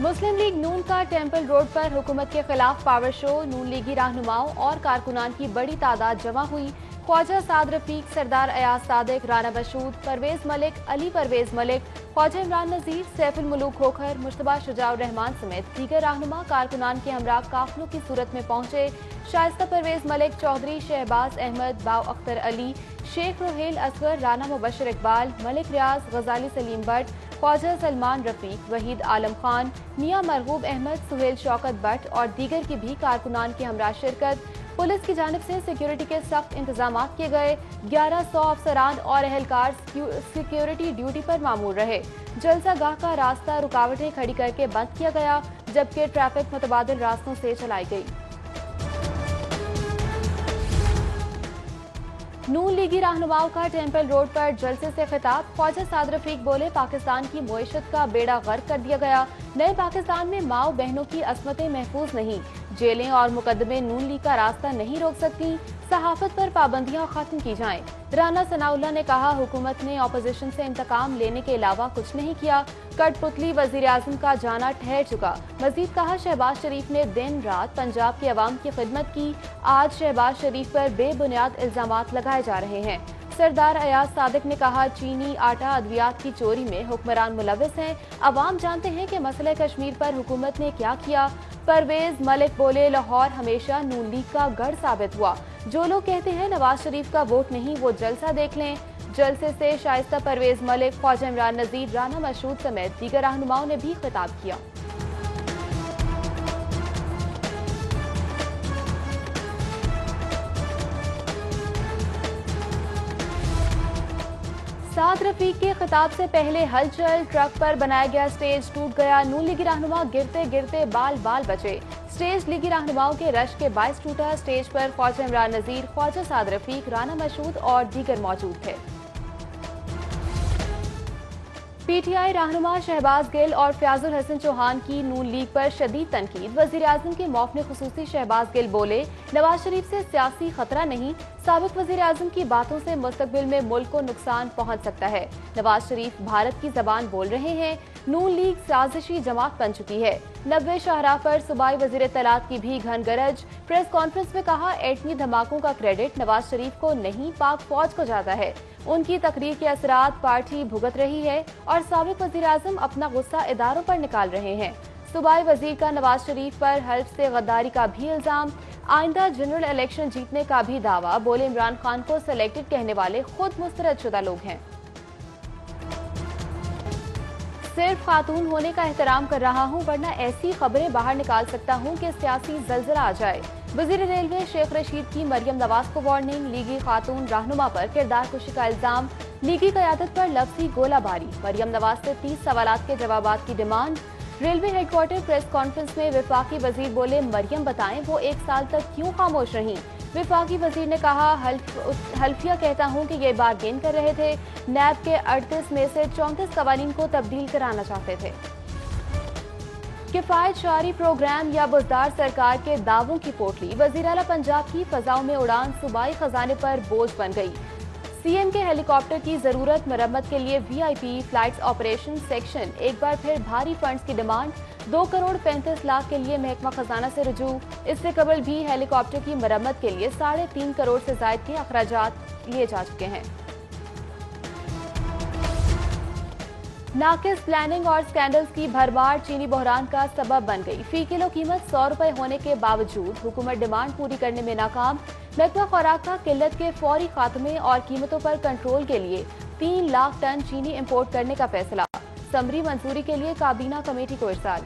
मुस्लिम league नून का temple road पर हुकूमत के खिलाफ पावर शो। नून लीगी रहनुमाओं और कारकुनान की बड़ी तादाद जमा हुई। ख्वाजा साद रफीक, सरदार अयाज सादिक, राना मशहूद, परवेज मलिक, अली परवेज मलिक, ख्वाजा इमरान नजीर, सैफुल मुलूक खोखर, मुश्तबा शुजाउर रहमान समेत दीगर रहनुमा कारकुनान के हमरा काफिलों की सूरत में पहुंचे। शाइस्ता परवेज मलिक, चौधरी शहबाज अहमद, बाव अख्तर अली, शेख रोहेल असगर, राना मुबशर इकबाल, मलिक रियाज, गजाली सलीम भट्ट, ख्वाजा सलमान रफीक, वहीद आलम खान, मियां मरगूब अहमद, सुहेल शौकत भट्ट और दीगर की भी कारकुनान की हमरा शिरकत। पुलिस की जानिब से सिक्योरिटी के सख्त इंतजाम किए गए। 1100 अफसरान और एहलकार सिक्योरिटी ड्यूटी पर मामूर रहे। जलसा गाह का रास्ता रुकावटें खड़ी करके बंद किया गया, जबकि ट्रैफिक मुतबादिल रास्तों से चलाई गई। नून लीगी रहनुमाओं का टेम्पल रोड पर जलसे से खिताब। ख्वाजा साद रफीक बोले, पाकिस्तान की मईशत का बेड़ा गर्क कर दिया गया। नए पाकिस्तान में माओ बहनों की असमतें महफूज नहीं। जेलें और मुकदमे नून लीग का रास्ता नहीं रोक सकती। सहाफत पर पाबंदियां खत्म की जाएं। राना सनाउल्लाह ने कहा, हुकूमत ने अपोजिशन से इंतकाम लेने के अलावा कुछ नहीं किया। कठपुतली वजीर आजम का जाना ठहर चुका। मजीद कहा, शहबाज शरीफ ने दिन रात पंजाब के अवाम की खिदमत की। आज शहबाज शरीफ पर बेबुनियाद इल्जामात लगाए जा रहे हैं। सरदार अयाज सादिक ने कहा, चीनी आटा अद्वियात की चोरी में हुक्मरान मुलविस हैं। अवाम जानते हैं कि मसले कश्मीर पर हुकूमत ने क्या किया। परवेज मलिक बोले, लाहौर हमेशा नून लीग का गढ़ साबित हुआ। जो लोग कहते हैं नवाज शरीफ का वोट नहीं, वो जलसा देख लें। जलसे से शाइस्ता परवेज मलिक, ख्वाजा इमरान नजीर, राना मशहूद समेत दीगर रहनुमाओं ने भी खिताब किया। साद रफीक के खिताब से पहले हलचल। ट्रक पर बनाया गया स्टेज टूट गया। नून लीगी रहनुमा गिरते गिरते बाल बाल बचे। स्टेज लीगी रहनुमाओं के रश के बायस टूटा। स्टेज पर ख्वाजा इमरान नजीर, ख्वाजा साद रफीक, राना मशहूद और दीगर मौजूद थे। पीटीआई रहनुमा शहबाज गिल और फयाजुल हसन चौहान की नून लीग पर शदीद तनकीद। वजीर आजम के मौफने खुसूसी शहबाज गिल बोले, नवाज शरीफ से सियासी खतरा नहीं। साबिक वजीर आजम की बातों से मुस्तकबिल में मुल्क को नुकसान पहुंच सकता है। नवाज शरीफ भारत की जबान बोल रहे हैं। नून लीग साजिशी जमात बन चुकी है। 90 शाहराह पर सूबाई वजीर इत्तलात की भी घन गरज। प्रेस कॉन्फ्रेंस में कहा, एटमी धमाकों का क्रेडिट नवाज शरीफ को नहीं, पाक फौज को जाता है। उनकी तकरीर के असरात पार्टी भुगत रही है और साबिक वजीर आजम अपना गुस्सा इदारों पर निकाल रहे हैं। सूबाई वजीर का नवाज शरीफ पर हल्फ से गद्दारी का भी इल्जाम। आइंदा जनरल इलेक्शन जीतने का भी दावा। बोले, इमरान खान को सिलेक्टेड कहने वाले खुद मुस्तरद शुदा लोग हैं। सिर्फ खातून होने का एहतराम कर रहा हूं, वरना ऐसी खबरें बाहर निकाल सकता हूं कि सियासी जलजला आ जाए। वजीर रेलवे शेख रशीद की मरियम नवाज को वार्निंग। लीगी खातून रहनुमा पर किरदार कुशी का इल्जाम। लीगी क़यादत पर लफ्जी गोलाबारी। मरियम नवाज से 30 सवालात के जवाबात की demand. Railway headquarter press conference में विफाकी वजीर बोले, मरियम बताएं वो 1 साल तक क्यों खामोश रहीं। विफाकी वजीर ने कहा, हल्फिया कहता हूं कि ये बारगेन कर रहे थे। नैब के 38 में से 34 कवानीन को तब्दील कराना चाहते थे। किफायत शारी प्रोग्राम या बुजदार सरकार के दावों की पोटली। वजीर आला पंजाब की फजाओं में उड़ान सूबाई खजाने पर बोझ बन गई। सीएम के हेलीकॉप्टर की जरूरत मरम्मत के लिए वीआईपी फ्लाइट्स ऑपरेशन सेक्शन एक बार फिर भारी फंड्स की डिमांड। 2 करोड़ 35 लाख के लिए महकमा खजाना से रुजू। इससे कबल भी हेलीकॉप्टर की मरम्मत के लिए 3.5 करोड़ से जायद के अखराजात लिए जा चुके हैं। नाकिस प्लानिंग और स्कैंडल्स की भरमार चीनी बहरान का सबब बन गई। फी किलो कीमत 100 रुपए होने के बावजूद हुकूमत डिमांड पूरी करने में नाकाम। महकमा खुराक का किल्लत के फौरी खात्मे और कीमतों पर कंट्रोल के लिए 3 लाख टन चीनी इंपोर्ट करने का फैसला। समरी मंजूरी के लिए काबीना कमेटी को इरसाल।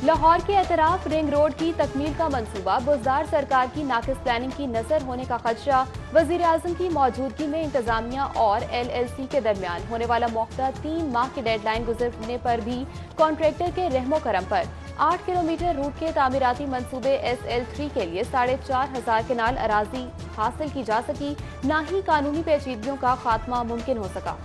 लाहौर के एतराफ रिंग रोड की तकमील का मंसूबा। बुजदार सरकार की नाकिस प्लानिंग की नजर होने का खदशा। वजीर आजम की मौजूदगी में इंतजामिया और LLC के दरमियान होने वाला मुआहदा 3 माह की डेडलाइन गुजरने पर भी कॉन्ट्रैक्टर के रहमो करम पर 8 किलोमीटर रूट के तामीराती मंसूबे SL3 के लिए 4,500 केनाल अराजी हासिल की जा सकी। न ही कानूनी पेचीदगियों का खात्मा मुमकिन हो सका।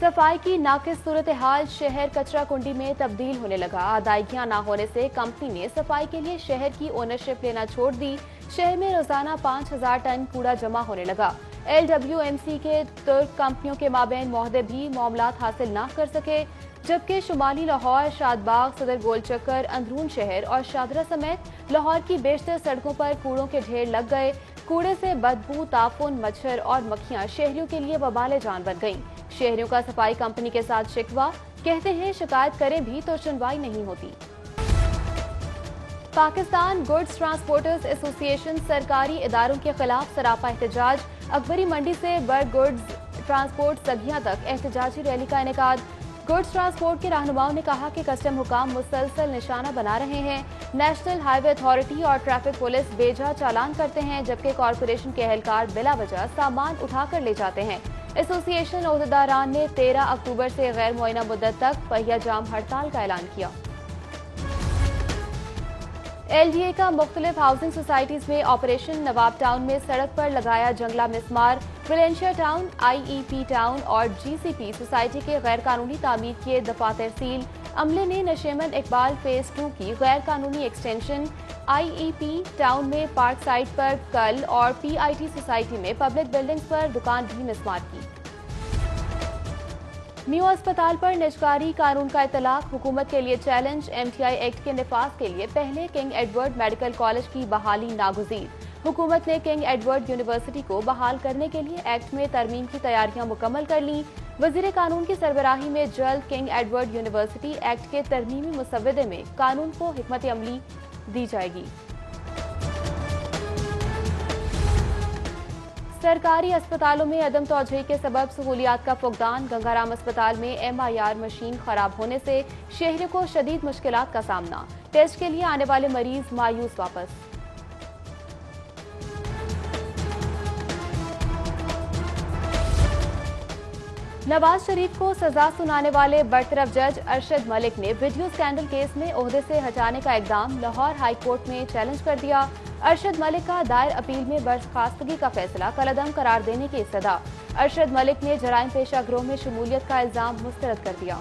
सफाई की नाकिस सूरत-ए-हाल, शहर कचरा कुंडी में तब्दील होने लगा। अदायगियां न होने से कंपनी ने सफाई के लिए शहर की ओनरशिप लेना छोड़ दी। शहर में रोजाना 5000 टन कूड़ा जमा होने लगा। LWMC के तुर्क कंपनियों के माबैन मुआहदे भी मामलात हासिल न कर सके, जबकि शुमाली लाहौर, शादबाग, सदर गोलचक्कर, अंदरून शहर और शादरा समेत लाहौर की बेशतर सड़कों पर कूड़ों के ढेर लग गए। कूड़े से बदबू, ताफुन, मच्छर और मक्खियां शहरियों के लिए वबाल जान बन गईं। शहरियों का सफाई कंपनी के साथ शिकवा, कहते हैं शिकायत करें भी तो सुनवाई नहीं होती। पाकिस्तान गुड्स ट्रांसपोर्टर्स एसोसिएशन सरकारी इदारों के खिलाफ सरापा एहतजाज। अकबरी मंडी से बर्ड गुड्स ट्रांसपोर्ट सगियां तक एहतजाजी रैली का इनेकाद। गुड्स ट्रांसपोर्ट के रहनुमाओं ने कहा कि कस्टम हुकाम मुसलसल निशाना बना रहे हैं। नेशनल हाईवे अथॉरिटी और ट्रैफिक पुलिस बेजा चालान करते हैं, जबकि कॉरपोरेशन के एहलकार बिला वजह सामान उठाकर ले जाते हैं। एसोसिएशन ओहदेदारान ने 13 अक्टूबर से गैर मुअय्यना मुद्दत तक पहिया जाम हड़ताल का ऐलान किया। LDA का मुख्तलिफ हाउसिंग सोसाइटीज में ऑपरेशन। नवाब टाउन में सड़क पर लगाया जंगला मिसमार। विलेंशिया टाउन, IEP टाउन और GCP सोसाइटी के गैर कानूनी तामीर किए दफातर सील। अमले ने नशेमन इकबाल फेज 2 की गैर कानूनी एक्सटेंशन। IEP टाउन में पार्क साइट पर कल और PIT सोसाइटी में पब्लिक बिल्डिंग्स पर दुकान भी मिसमार की। न्यू अस्पताल पर निजकारी कानून का इतलाक, हुकूमत के लिए चैलेंज। MTI एक्ट के निफाज के लिए पहले किंग एडवर्ड मेडिकल कॉलेज की बहाली नागुज़ीर। हुकूमत ने किंग एडवर्ड यूनिवर्सिटी को बहाल करने के लिए एक्ट में तरमीम की तैयारियां मुकम्मल कर ली। वजीर कानून की सरबराही में जल्द किंग एडवर्ड यूनिवर्सिटी एक्ट के तरमीमी मुसव्वदे में कानून को हिकमत अमली दी जाएगी। सरकारी अस्पतालों में अदम तौजही के सबब सहूलियात का फुकदान। गंगाराम अस्पताल में MIR मशीन खराब होने से शहरियों को शदीद मुश्किलात का सामना। टेस्ट के लिए आने वाले मरीज मायूस वापस। नवाज शरीफ को सजा सुनाने वाले बरतरफ जज अरशद मलिक ने वीडियो स्कैंडल केस में ओहदे से हटाने का इकदाम लाहौर हाई कोर्ट में चैलेंज कर दिया। अरशद मलिक का दायर अपील में बर्खास्तगी का फैसला कलअदम करार देने की इस्तदा। अरशद मलिक ने जराइम पेशा गिरोह में शमूलियत का इल्जाम मुस्तरद कर दिया।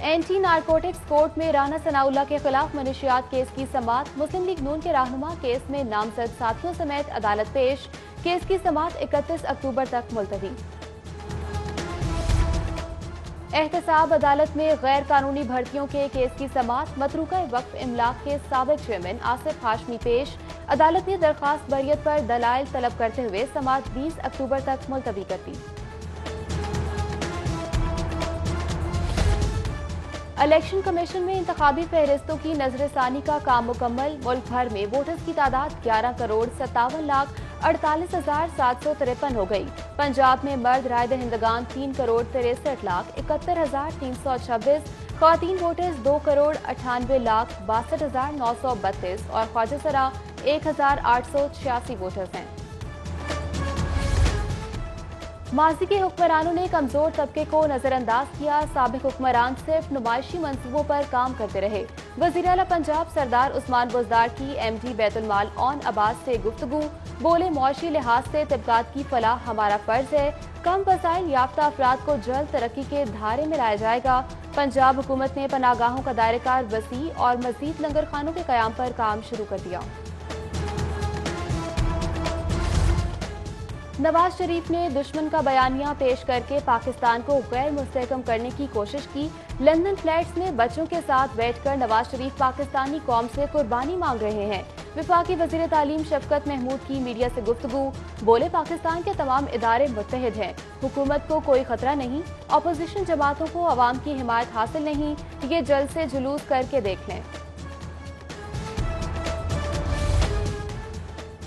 एंटी नारकोटिक्स कोर्ट में राना सनाउल्लाह के खिलाफ मनशियात केस की समाअत। मुस्लिम लीग नून के रहनुमा केस में नामजद साथियों समेत अदालत पेश। केस की समाअत 31 अक्टूबर तक मुलतवी। एहतसाब अदालत में गैर कानूनी भर्तियों के केस की समाअत। मतरूका वक्फ इमलाक के साबिक चेयरमैन आसिफ हाशमी पेश। अदालत ने दरखास्त बरियत पर दलाइल तलब करते हुए समाअत 20 अक्टूबर तक मुलतवी कर दी। इलेक्शन कमीशन में इंतखाबी फहरिस्तों की नजरसानी का काम मुकम्मल। मुल्क भर में वोटर्स की तादाद 11,57,48,753 हो गई। पंजाब में मर्द राय दहिंदगान 3,63,71,326, ख्वातीन वोटर्स 2,98,62,932 और ख्वाजासरा 1,886 वोटर्स हैं। माजी के हुक्मरानों ने कमजोर तबके को नजरअंदाज किया। साबिक हुक्मरान सिर्फ नुमाइशी मंसूबों पर काम करते रहे। वजीर आला पंजाब सरदार उस्मान बुज़दार की MD Betul mall on Abbas से गुफ्तगू। बोले, मुआशी लिहाज से तबकात की फलाह हमारा फर्ज है। कम वसाइल याफ्ता अफराद को जल्द तरक्की के धारे में लाया जाएगा। पंजाब हुकूमत ने पनागाहों का दायरेकार वसी और मजीद लंगर खानों के कयाम पर काम शुरू कर दिया। नवाज शरीफ ने दुश्मन का बयानिया पेश करके पाकिस्तान को गैर मुस्तहकम करने की कोशिश की। लंदन फ्लैट्स में बच्चों के साथ बैठकर नवाज शरीफ पाकिस्तानी कौम से कुर्बानी मांग रहे हैं। विफाकी वजीर तालीम शफकत महमूद की मीडिया से गुफ्तगू। बोले, पाकिस्तान के तमाम इदारे मुत्तहिद हैं। हुकूमत को कोई खतरा नहीं। अपोजिशन जमातों को अवाम की हिमायत हासिल नहीं। ये जल्द से जुलूस करके देख लें।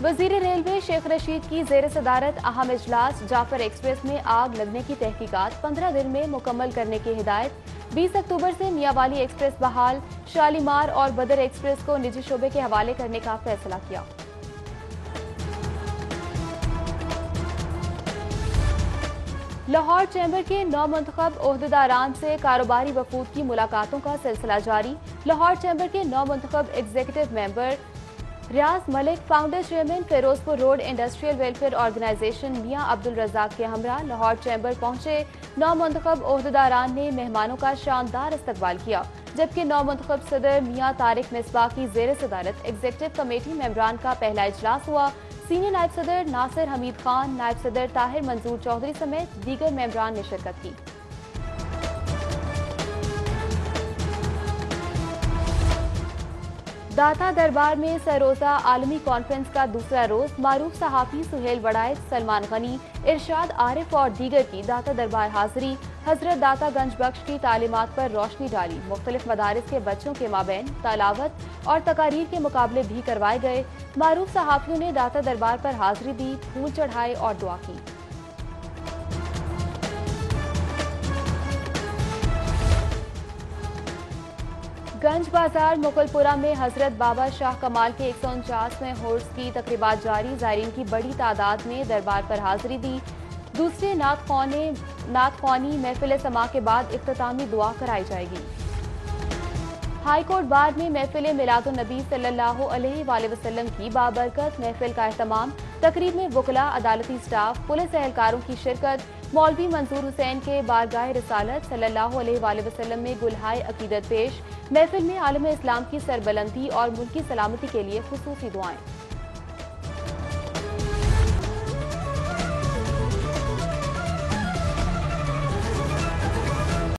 वजीर रेलवे शेख रशीद की जेर सदारत अहम इजलास। जाफर एक्सप्रेस में आग लगने की तहकीकात 15 दिन में मुकम्मल करने की हिदायत। 20 अक्टूबर से मियांवाली एक्सप्रेस बहाल। शालीमार और बदर एक्सप्रेस को निजी शोबे के हवाले करने का फैसला किया। लाहौर चैम्बर के नौमुंतखब ओहदेदारान से कारोबारी वफूद की मुलाकातों का सिलसिला जारी। लाहौर चैम्बर के नौमुंतखब executive member Riaz Malik founder chairman Ferozepur road industrial welfare organization Mian Abdul الرزاق کے ہمراہ لاہور چیمبر پہنچے۔ نو منتخب عہدیداران نے مہمانوں کا شاندار استقبال کیا، جبکہ نو منتخب صدر میاں طارق مصباح کی زیر صدارت ایگزیکٹو کمیٹی ممبران کا پہلا اجلاس ہوا۔ سینئر نائب صدر ناصر حمید خان، نائب صدر طاہر منظور چودھری سمیت دیگر ممبران نے شرکت کی۔ داتا دربار میں سروزہ عالمی کانفرنس کا دوسرا روز معروف صحافی سہیل وڑائچ، سلمان غنی، ارشاد عارف اور دیگر کی داتا دربار حاضری۔ حضرت داتا گنج بخش کی تعلیمات پر روشنی ڈالی۔ مختلف مدارس کے بچوں کے مابین تلاوت اور تقاریر کے مقابلے بھی کروائے گئے۔ معروف صحافیوں نے داتا دربار پر حاضری دی، پھول چڑھائے اور دعا کی۔ گنج بازار مغل پورہ میں حضرت بابا شاہ کمال کے 149ویں عرس کی تقریبات جاری۔ زائرین کی بڑی تعداد نے دربار پر حاضری دی۔ دوسرے نعت خوانی محفل سماع کے بعد اختتامی دعا کرائی جائے گی۔ ہائی کورٹ بار میں محفل میلاد النبی صلی اللہ علیہ وآلہ وسلم کی بابرکت محفل کا اہتمام۔ تقریب میں وکلاء، عدالتی سٹاف، پولیس اہلکاروں کی شرکت۔ مولوی منظور حسین کے بارگاہ رسالت صلی اللہ علیہ وآلہ وسلم میں گلہائے عقیدت پیش۔ محفل میں عالم اسلام کی سربلندی اور ملکی سلامتی کے لیے خصوصی دعائیں۔